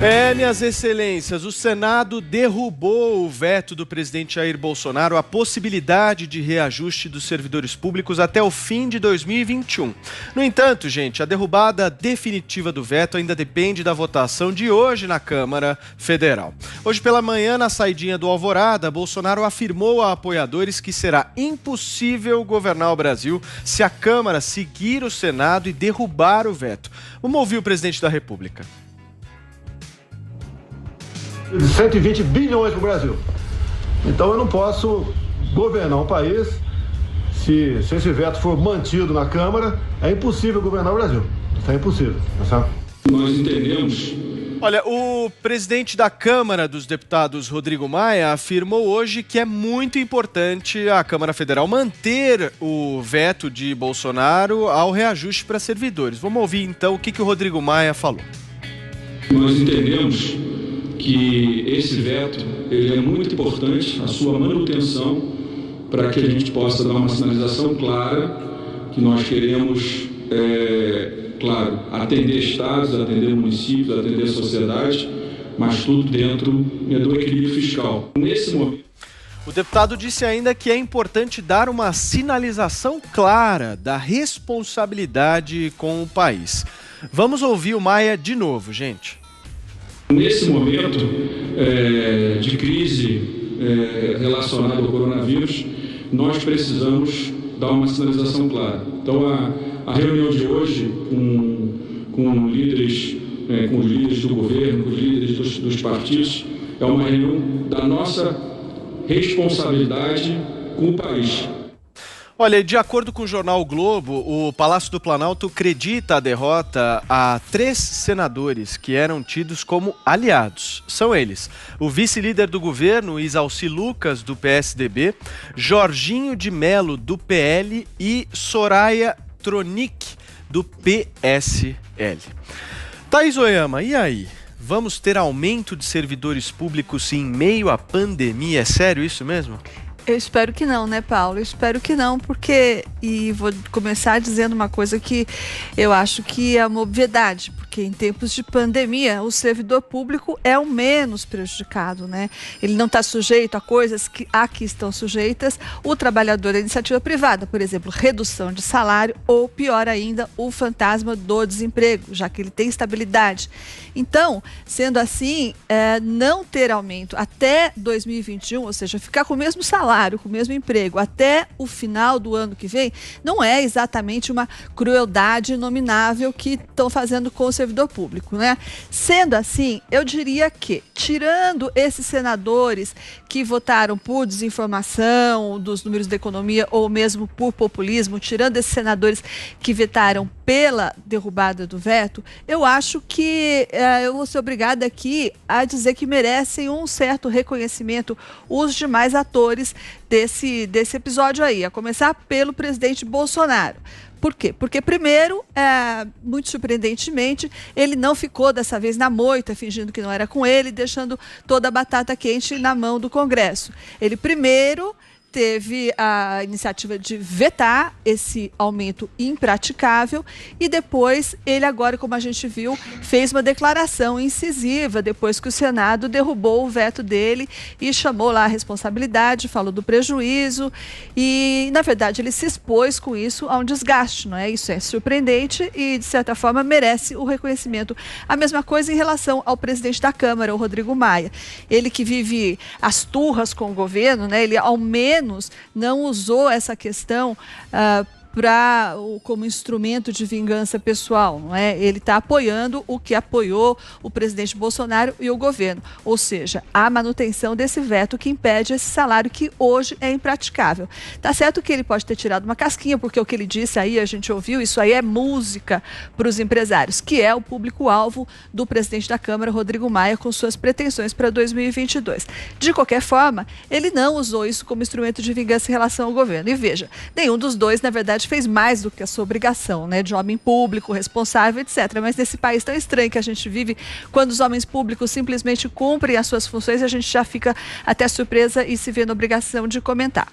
Minhas excelências, o Senado derrubou o veto do presidente Jair Bolsonaro à possibilidade de reajuste dos servidores públicos até o fim de 2021. No entanto, gente, a derrubada definitiva do veto ainda depende da votação de hoje na Câmara Federal. Hoje pela manhã, na saidinha do Alvorada, Bolsonaro afirmou a apoiadores que será impossível governar o Brasil se a Câmara seguir o Senado e derrubar o veto. Vamos ouvir o presidente da República. 120 bilhões para o Brasil. Então eu não posso governar um país se esse veto for mantido na Câmara. É impossível governar o Brasil. Isso é impossível, tá? Nós entendemos. Olha, o presidente da Câmara dos Deputados, Rodrigo Maia, afirmou hoje que é muito importante a Câmara Federal manter o veto de Bolsonaro ao reajuste para servidores. Vamos ouvir então o que o Rodrigo Maia falou. Nós entendemos que esse veto ele é muito importante, a sua manutenção, para que a gente possa dar uma sinalização clara que nós queremos, claro, atender estados, atender municípios, atender a sociedade, mas tudo dentro do equilíbrio fiscal. Nesse momento, o deputado disse ainda que é importante dar uma sinalização clara da responsabilidade com o país. Vamos ouvir o Maia de novo, gente. Nesse momento de crise relacionada ao coronavírus, nós precisamos dar uma sinalização clara. Então, a reunião de hoje com os líderes do governo, com os líderes dos partidos, é uma reunião da nossa responsabilidade com o país. Olha, de acordo com o jornal o Globo, o Palácio do Planalto acredita a derrota a 3 senadores que eram tidos como aliados. São eles: o vice-líder do governo, Isalci Lucas, do PSDB, Jorginho de Mello, do PL e Soraya Tronic, do PSL. Thaís Oyama, e aí? Vamos ter aumento de servidores públicos em meio à pandemia? É sério isso mesmo? Eu espero que não, né, Paulo? Eu espero que não, porque, e vou começar dizendo uma coisa que eu acho que é uma obviedade, porque em tempos de pandemia, o servidor público é o menos prejudicado, né? Ele não está sujeito a coisas que aqui estão sujeitas o trabalhador da iniciativa privada, por exemplo, redução de salário ou, pior ainda, o fantasma do desemprego, já que ele tem estabilidade. Então, sendo assim, não ter aumento até 2021, ou seja, ficar com o mesmo salário, com o mesmo emprego até o final do ano que vem, não é exatamente uma crueldade inominável que estão fazendo com o servidor público, né? Sendo assim, eu diria que, tirando esses senadores que votaram por desinformação dos números da economia ou mesmo por populismo, tirando esses senadores que votaram pela derrubada do veto, eu acho que eu vou ser obrigada aqui a dizer que merecem um certo reconhecimento os demais atores desse episódio aí, a começar pelo presidente Bolsonaro. Por quê? Porque, primeiro, muito surpreendentemente, ele não ficou dessa vez na moita, fingindo que não era com ele, deixando toda a batata quente na mão do Congresso. Ele, primeiro, teve a iniciativa de vetar esse aumento impraticável e depois ele agora, como a gente viu, fez uma declaração incisiva depois que o Senado derrubou o veto dele e chamou lá a responsabilidade, falou do prejuízo e, na verdade, ele se expôs com isso a um desgaste, não é? Isso é surpreendente e, de certa forma, merece o reconhecimento. A mesma coisa em relação ao presidente da Câmara, o Rodrigo Maia. Ele que vive as turras com o governo, né? Ele, ao menos, não usou essa questão como instrumento de vingança pessoal, não é? Ele está apoiando o que apoiou o presidente Bolsonaro e o governo, ou seja, a manutenção desse veto que impede esse salário que hoje é impraticável. Tá certo que ele pode ter tirado uma casquinha, porque o que ele disse aí, a gente ouviu, isso aí é música para os empresários, que é o público-alvo do presidente da Câmara, Rodrigo Maia, com suas pretensões para 2022. De qualquer forma, ele não usou isso como instrumento de vingança em relação ao governo. E veja, nenhum dos dois, na verdade, fez mais do que a sua obrigação, né, de homem público, responsável, etc. Mas nesse país tão estranho que a gente vive, quando os homens públicos simplesmente cumprem as suas funções, a gente já fica até surpresa e se vê na obrigação de comentar.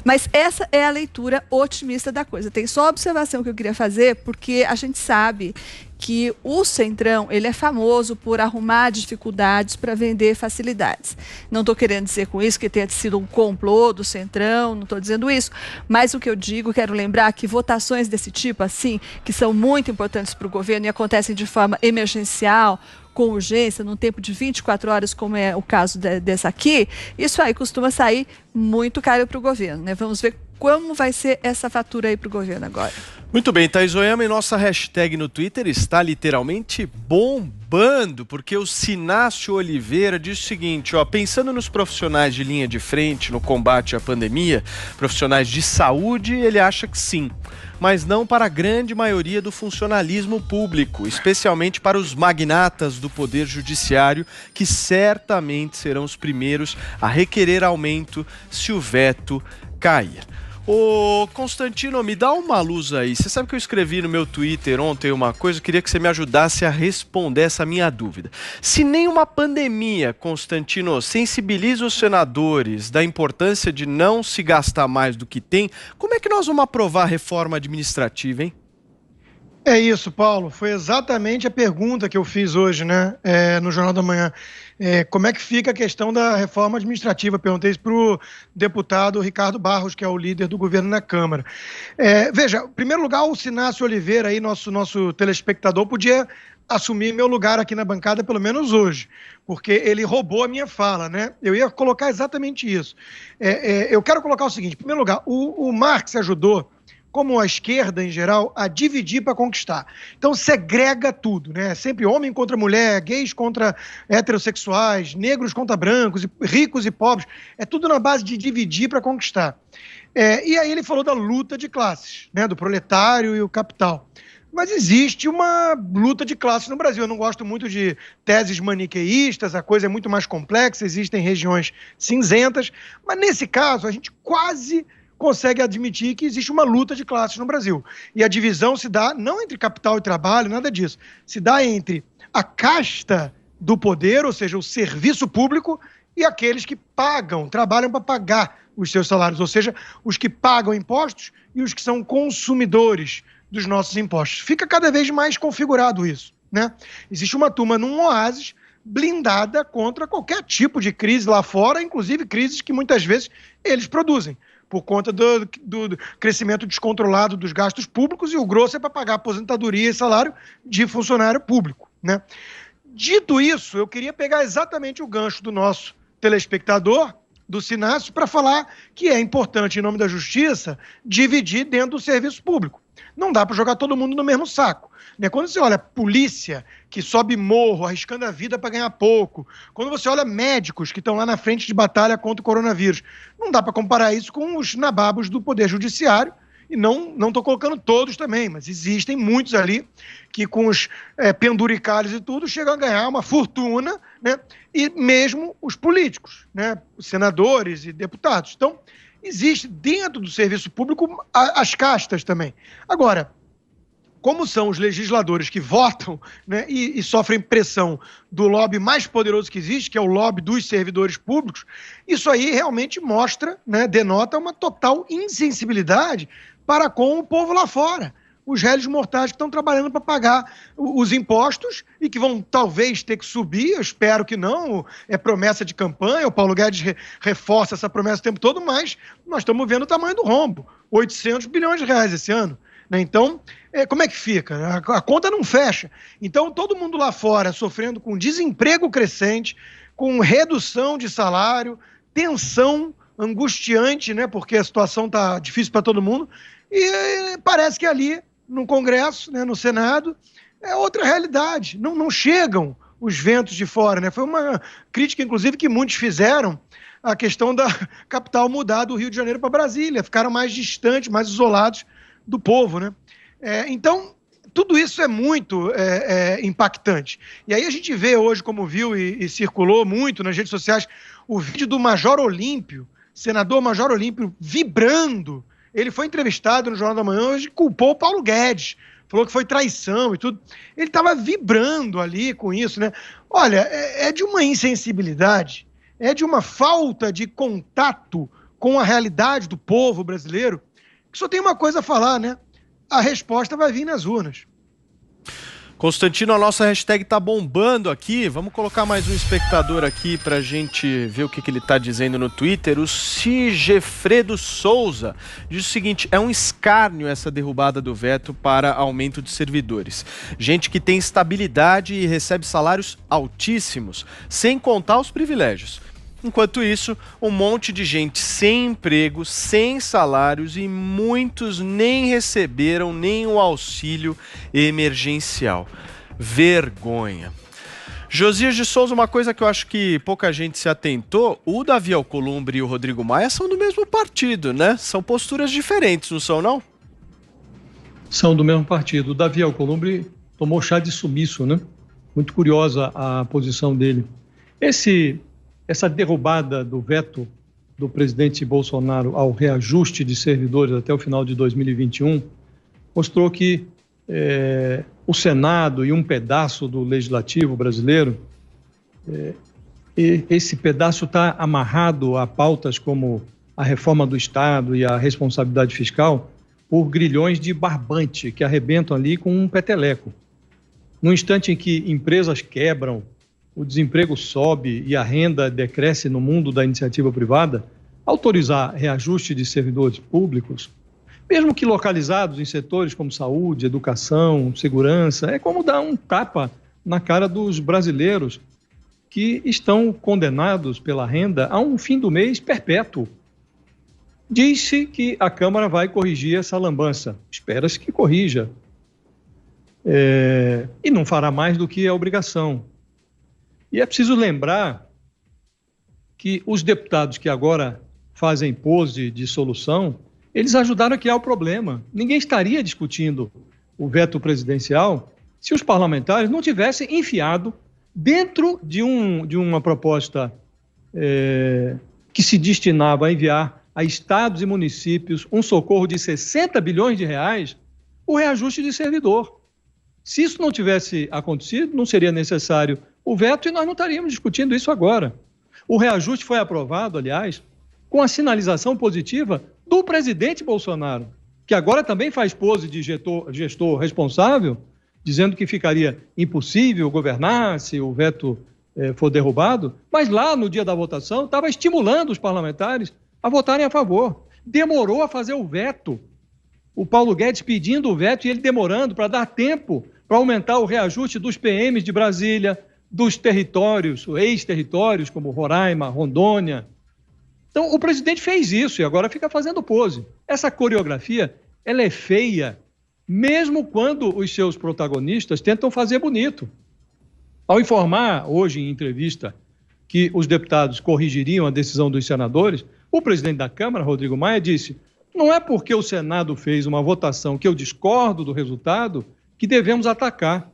Mas essa é a leitura otimista da coisa. Tem só uma observação que eu queria fazer, porque a gente sabe que o Centrão, ele é famoso por arrumar dificuldades para vender facilidades. Não estou querendo dizer com isso que tenha sido um complô do Centrão, não estou dizendo isso, mas o que eu digo, quero lembrar que votações desse tipo, assim, que são muito importantes para o governo e acontecem de forma emergencial, com urgência, num tempo de 24 horas, como é o caso dessa aqui, isso aí costuma sair muito caro para o governo, né? Vamos ver como vai ser essa fatura aí para o governo agora. Muito bem, Thaís Oyama, e nossa hashtag no Twitter está literalmente bombando, porque o Sinácio Oliveira diz o seguinte, pensando nos profissionais de linha de frente no combate à pandemia, profissionais de saúde, ele acha que sim, mas não para a grande maioria do funcionalismo público, especialmente para os magnatas do Poder Judiciário, que certamente serão os primeiros a requerer aumento se o veto cair. Ô, Constantino, me dá uma luz aí. Você sabe que eu escrevi no meu Twitter ontem uma coisa, eu queria que você me ajudasse a responder essa minha dúvida. Se nem uma pandemia, Constantino, sensibiliza os senadores da importância de não se gastar mais do que tem, como é que nós vamos aprovar a reforma administrativa, hein? É isso, Paulo. Foi exatamente a pergunta que eu fiz hoje, né, no Jornal da Manhã. Como é que fica a questão da reforma administrativa? Perguntei isso para o deputado Ricardo Barros, que é o líder do governo na Câmara. Veja, em primeiro lugar, o Sinácio Oliveira, aí, nosso telespectador, podia assumir meu lugar aqui na bancada, pelo menos hoje, porque ele roubou a minha fala, né? Eu ia colocar exatamente isso. Eu quero colocar o seguinte, em primeiro lugar, o Marx ajudou, como a esquerda em geral, a dividir para conquistar. Então segrega tudo, né? Sempre homem contra mulher, gays contra heterossexuais, negros contra brancos, ricos e pobres. É tudo na base de dividir para conquistar. E aí ele falou da luta de classes, né? Do proletário e o capital. Mas existe uma luta de classes no Brasil. Eu não gosto muito de teses maniqueístas, a coisa é muito mais complexa, existem regiões cinzentas, mas nesse caso a gente quase consegue admitir que existe uma luta de classes no Brasil. E a divisão se dá não entre capital e trabalho, nada disso. Se dá entre a casta do poder, ou seja, o serviço público, e aqueles que pagam, trabalham para pagar os seus salários, ou seja, os que pagam impostos e os que são consumidores dos nossos impostos. Fica cada vez mais configurado isso, né? Existe uma turma num oásis blindada contra qualquer tipo de crise lá fora, inclusive crises que muitas vezes eles produzem, por conta do crescimento descontrolado dos gastos públicos, e o grosso é para pagar aposentadoria e salário de funcionário público, né? Dito isso, eu queria pegar exatamente o gancho do nosso telespectador, do Sinácio, para falar que é importante, em nome da justiça, dividir dentro do serviço público. Não dá para jogar todo mundo no mesmo saco, né? Quando você olha polícia que sobe morro, arriscando a vida para ganhar pouco, quando você olha médicos que estão lá na frente de batalha contra o coronavírus, não dá para comparar isso com os nababos do Poder Judiciário, e não estou colocando todos também, mas existem muitos ali que com os penduricalhos e tudo chegam a ganhar uma fortuna, né? E mesmo os políticos, né? Os senadores e deputados. Então, existe dentro do serviço público as castas também. Agora, como são os legisladores que votam, né, e sofrem pressão do lobby mais poderoso que existe, que é o lobby dos servidores públicos, isso aí realmente mostra, né, denota uma total insensibilidade para com o povo lá fora. Os réis mortais que estão trabalhando para pagar os impostos e que vão talvez ter que subir, eu espero que não, é promessa de campanha, o Paulo Guedes reforça essa promessa o tempo todo, mas nós estamos vendo o tamanho do rombo, 800 bilhões de reais esse ano, né? Então, como é que fica? A conta não fecha. Então, todo mundo lá fora sofrendo com desemprego crescente, com redução de salário, tensão angustiante, né? Porque a situação está difícil para todo mundo, e parece que ali no Congresso, né, no Senado, é outra realidade. Não chegam os ventos de fora, né? Foi uma crítica, inclusive, que muitos fizeram a questão da capital mudar do Rio de Janeiro para Brasília. Ficaram mais distantes, mais isolados do povo, né? Então, tudo isso é muito impactante. E aí a gente vê hoje, como viu e circulou muito nas redes sociais, o vídeo do Major Olímpio, senador Major Olímpio, vibrando. Ele foi entrevistado no Jornal da Manhã hoje, culpou o Paulo Guedes, falou que foi traição e tudo. Ele estava vibrando ali com isso, né? Olha, é de uma insensibilidade, é de uma falta de contato com a realidade do povo brasileiro, que só tem uma coisa a falar, né? A resposta vai vir nas urnas. Constantino, a nossa hashtag tá bombando aqui. Vamos colocar mais um espectador aqui pra gente ver o que ele tá dizendo no Twitter. O Sigefredo Souza diz o seguinte: é um escárnio essa derrubada do veto para aumento de servidores. Gente que tem estabilidade e recebe salários altíssimos, sem contar os privilégios. Enquanto isso, um monte de gente sem emprego, sem salários e muitos nem receberam nem o auxílio emergencial. Vergonha. Josias de Souza, uma coisa que eu acho que pouca gente se atentou, o Davi Alcolumbre e o Rodrigo Maia são do mesmo partido, né? São posturas diferentes, não são, não? São do mesmo partido. O Davi Alcolumbre tomou chá de sumiço, né? Muito curiosa a posição dele. Essa derrubada do veto do presidente Bolsonaro ao reajuste de servidores até o final de 2021 mostrou que o Senado e um pedaço do Legislativo brasileiro, esse pedaço está amarrado a pautas como a reforma do Estado e a responsabilidade fiscal por grilhões de barbante que arrebentam ali com um peteleco. No instante em que empresas quebram, o desemprego sobe e a renda decresce no mundo da iniciativa privada, autorizar reajuste de servidores públicos, mesmo que localizados em setores como saúde, educação, segurança, é como dar um tapa na cara dos brasileiros que estão condenados pela renda a um fim do mês perpétuo. Diz-se que a Câmara vai corrigir essa lambança. Espera-se que corrija. E não fará mais do que a obrigação. E é preciso lembrar que os deputados que agora fazem pose de solução, eles ajudaram a criar o problema. Ninguém estaria discutindo o veto presidencial se os parlamentares não tivessem enfiado dentro de uma proposta que se destinava a enviar a estados e municípios um socorro de 60 bilhões de reais, o reajuste de servidor. Se isso não tivesse acontecido, não seria necessário o veto e nós não estaríamos discutindo isso agora. O reajuste foi aprovado, aliás, com a sinalização positiva do presidente Bolsonaro, que agora também faz pose de gestor responsável, dizendo que ficaria impossível governar se o veto for derrubado, mas lá no dia da votação estava estimulando os parlamentares a votarem a favor. Demorou a fazer o veto. O Paulo Guedes pedindo o veto e ele demorando para dar tempo para aumentar o reajuste dos PMs de Brasília, dos territórios, ex-territórios como Roraima, Rondônia. Então, o presidente fez isso e agora fica fazendo pose. Essa coreografia, ela é feia, mesmo quando os seus protagonistas tentam fazer bonito. Ao informar hoje em entrevista que os deputados corrigiriam a decisão dos senadores, o presidente da Câmara, Rodrigo Maia, disse: não é porque o Senado fez uma votação que eu discordo do resultado que devemos atacar.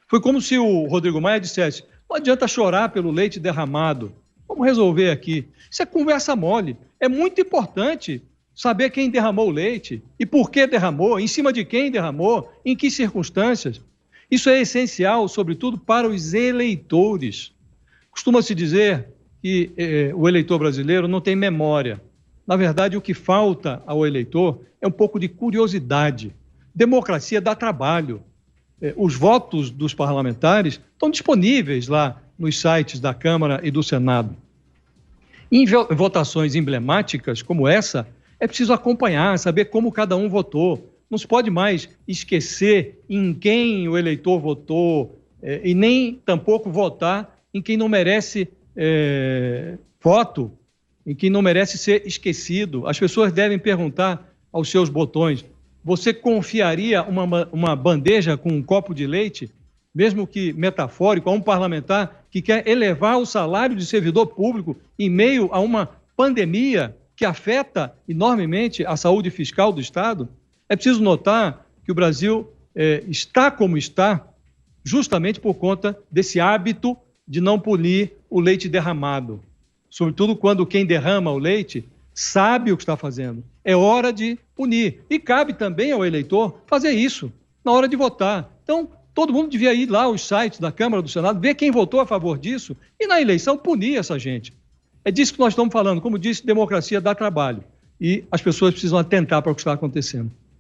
Foi como se o Rodrigo Maia dissesse: não adianta chorar pelo leite derramado, vamos resolver aqui. Isso é conversa mole. É muito importante saber quem derramou o leite e por que derramou, em cima de quem derramou, em que circunstâncias. Isso é essencial, sobretudo, para os eleitores. Costuma-se dizer que o eleitor brasileiro não tem memória. Na verdade, o que falta ao eleitor é um pouco de curiosidade. Democracia dá trabalho. Os votos dos parlamentares estão disponíveis lá nos sites da Câmara e do Senado. Em votações emblemáticas como essa, é preciso acompanhar, saber como cada um votou. Não se pode mais esquecer em quem o eleitor votou e nem tampouco votar em quem não merece voto, em quem não merece ser esquecido. As pessoas devem perguntar aos seus botões: você confiaria uma bandeja com um copo de leite, mesmo que metafórico, a um parlamentar que quer elevar o salário de servidor público em meio a uma pandemia que afeta enormemente a saúde fiscal do Estado? É preciso notar que o Brasil está como está justamente por conta desse hábito de não polir o leite derramado. Sobretudo quando quem derrama o leite sabe o que está fazendo. É hora de punir. E cabe também ao eleitor fazer isso na hora de votar. Então, todo mundo devia ir lá aos sites da Câmara, do Senado, ver quem votou a favor disso e na eleição punir essa gente. É disso que nós estamos falando. Como disse, democracia dá trabalho. E as pessoas precisam atentar para o que está acontecendo.